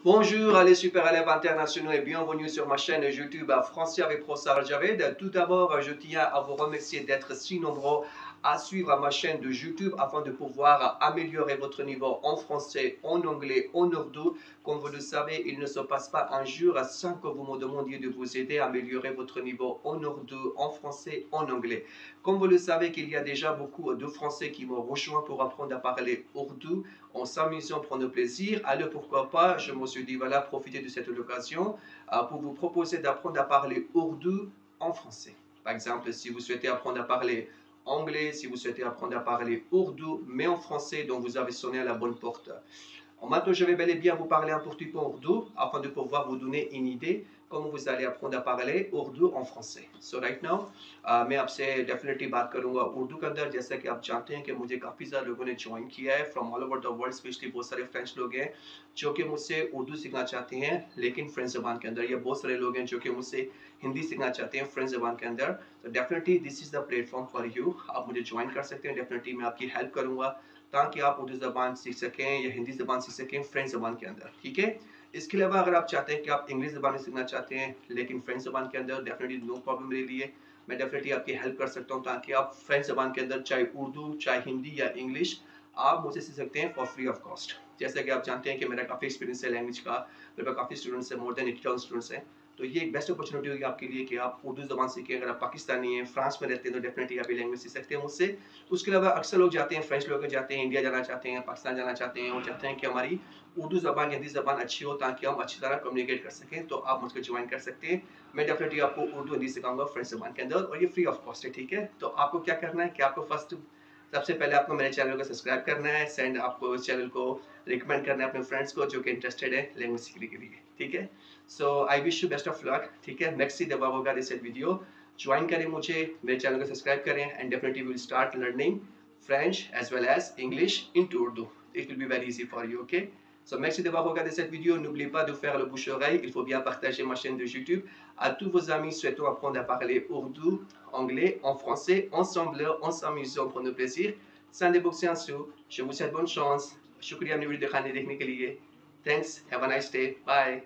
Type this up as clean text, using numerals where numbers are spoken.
Bonjour les super élèves internationaux et bienvenue sur ma chaîne YouTube Français avec Professeur Javed. Tout d'abord, je tiens à vous remercier d'être si nombreux à suivre ma chaîne de YouTube afin de pouvoir améliorer votre niveau en français, en anglais, en ourdou. Comme vous le savez, il ne se passe pas un jour sans que vous me demandiez de vous aider à améliorer votre niveau en ourdou, en français, en anglais. Comme vous le savez qu'il y a déjà beaucoup de Français qui m'ont rejoint pour apprendre à parler ourdou en s'amusant, prendre plaisir. Alors pourquoi pas, je me suis dit voilà, profitez de cette occasion pour vous proposer d'apprendre à parler ourdou en français. Par exemple, si vous souhaitez apprendre à parler anglais, si vous souhaitez apprendre à parler ourdou, mais en français, donc vous avez sonné à la bonne porte. Maintenant, je vais bel et bien vous parler un petit peu ourdou afin de pouvoir vous donner une idée comment vous allez apprendre à parler Urdu en français. So right now, मैं आपसे definitely बात करूंगा उर्दू के अंदर। जैसा कि आप जानते हैं कि मुझे काफ़ी ज़्यादा लोगों ने ज्वाइन किया है from all over the world, specially बहुत सारे फ्रेंच लोग हैं जो कि मुझसे उर्दू सीखना चाहते हैं लेकिन फ्रेंच ज़बान के अंदर, या बहुत सारे लोग हैं जो कि मुझसे हिंदी सीखना चाहते हैं फ्रेंच ज़बान के अंदर। तो definitely this is the platform for you. आप मुझे ज्वाइन कर सकते हैं, डेफिनेटली मैं आपकी हेल्प करूँगा ताकि आप उर्दू ज़बान सीख सकें या हिंदी ज़बान सीख सकें फ्रेंच ज़बान के अंदर, ठीक है। इसके अलावा अगर आप चाहते हैं कि आप इंग्लिश ज़बान सीखना चाहते हैं लेकिन फ्रेंच ज़बान के अंदर, डेफिनेटली नो प्रॉब्लम मेरे लिए। मैं डेफिनेटली आपकी हेल्प कर सकता हूँ ताकि आप फ्रेंच ज़बान के अंदर चाहे उर्दू, चाहे हिंदी या इंग्लिश, आप मुझसे सीख सकते हैं फॉर फ्री ऑफ कॉस्ट। जैसा कि आप जानते हैं कि मेरा काफ़ी एक्सपीरियंस है लैंग्वेज का, मेरे पास काफ़ी स्टूडेंट्स हैं, मोर देन 80,000 स्टूडेंट्स हैं। तो ये एक बेस्ट अपॉर्चुनिटी होगी आपके लिए कि आप उर्दू ज़बान सीखें। अगर आप पाकिस्तानी हैं, फ्रांस में रहते हैं, तो डेफिनेटली आप ये लैंग्वेज सीख सकते हैं मुझसे। उसके अलावा अक्सर लोग जाते हैं, फ्रेंच लोग जाते हैं, इंडिया जाना चाहते हैं, पाकिस्तान जाना चाहते हैं, वो चाहते हैं कि हमारी उर्दू ज़बान, हिंदी ज़बान अच्छी हो ताकि हम अच्छी तरह कम्युनिकेट कर सकें। तो आप मुझको ज्वाइन कर सकते हैं। मैं डेफिनेटली आपको उर्दू, हिंदी सिखाऊंगा फ्रेंच ज़बान के अंदर, और ये फ्री ऑफ कॉस्ट है, ठीक है। तो आपको क्या करना है कि आपको सबसे पहले आपको मेरे चैनल को सब्सक्राइब करना है, सेंड आपको इस चैनल को रिकमेंड करना है अपने फ्रेंड्स को जो कि इंटरेस्टेड है लैंग्वेज सीखने के लिए, ठीक है। So I wish you best of luck, ठीक है। नेक्स्ट सी दबा होगा दिस वीडियो, ज्वाइन करें मुझे, मेरे चैनल को सब्सक्राइब करें and definitely will start learning French as well as English into Urdu. It will be very easy for you, okay? So merci d'avoir regardé cette vidéo. N'oubliez pas de faire le bouche-oreille. Il faut bien partager ma chaîne de YouTube à tous vos amis souhaitant apprendre à parler Urdu, anglais, en français, ensemble, en s'amusant, prenons plaisir. Sans débourser un sou. Je vous souhaite bonne chance. Shukriya अपनी video देखने के लिए. Thanks. Have a nice day. Bye.